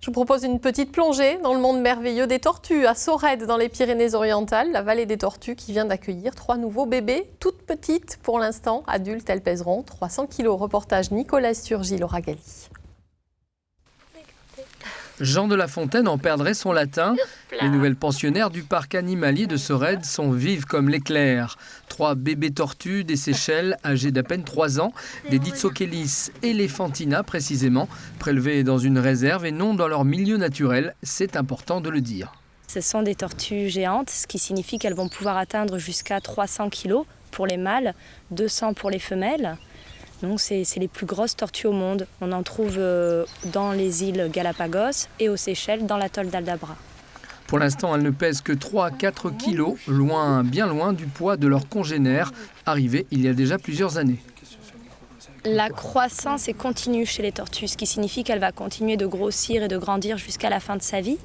Je vous propose une petite plongée dans le monde merveilleux des tortues à Sorède dans les Pyrénées-Orientales, la vallée des tortues qui vient d'accueillir 3 nouveaux bébés, toutes petites pour l'instant. Adultes, elles pèseront 300 kg. Reportage Nicolas Sturgy, Laura Galli. Jean de La Fontaine en perdrait son latin. Les nouvelles pensionnaires du parc animalier de Sorède sont vives comme l'éclair. 3 bébés tortues des Seychelles, âgés d'à peine 3 ans, des Ditsochelis elephantina précisément, prélevés dans une réserve et non dans leur milieu naturel, c'est important de le dire. Ce sont des tortues géantes, ce qui signifie qu'elles vont pouvoir atteindre jusqu'à 300 kg pour les mâles, 200 pour les femelles. Donc c'est les plus grosses tortues au monde. On en trouve dans les îles Galapagos et aux Seychelles, dans l'atoll d'Aldabra. Pour l'instant, elles ne pèsent que 3 à 4 kilos, bien loin du poids de leurs congénères, arrivés il y a déjà plusieurs années. La croissance est continue chez les tortues, ce qui signifie qu'elle va continuer de grossir et de grandir jusqu'à la fin de sa vie.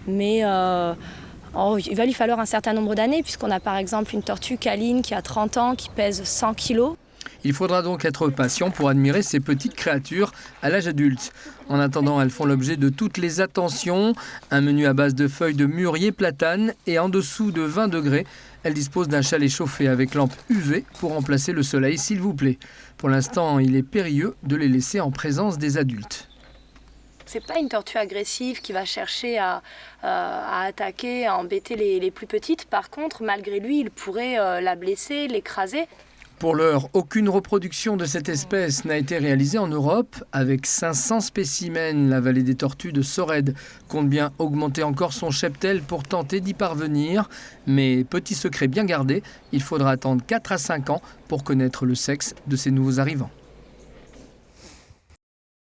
Mais il va lui falloir un certain nombre d'années, puisqu'on a par exemple une tortue câline qui a 30 ans, qui pèse 100 kilos. Il faudra donc être patient pour admirer ces petites créatures à l'âge adulte. En attendant, elles font l'objet de toutes les attentions. Un menu à base de feuilles de mûrier platane et en dessous de 20 degrés. Elles disposent d'un chalet chauffé avec lampe UV pour remplacer le soleil, s'il vous plaît. Pour l'instant, il est périlleux de les laisser en présence des adultes. C'est pas une tortue agressive qui va chercher à attaquer, à embêter les plus petites. Par contre, malgré lui, il pourrait la blesser, l'écraser. Pour l'heure, aucune reproduction de cette espèce n'a été réalisée en Europe. Avec 500 spécimens, la vallée des tortues de Sorède compte bien augmenter encore son cheptel pour tenter d'y parvenir. Mais petit secret bien gardé, il faudra attendre 4 à 5 ans pour connaître le sexe de ces nouveaux arrivants.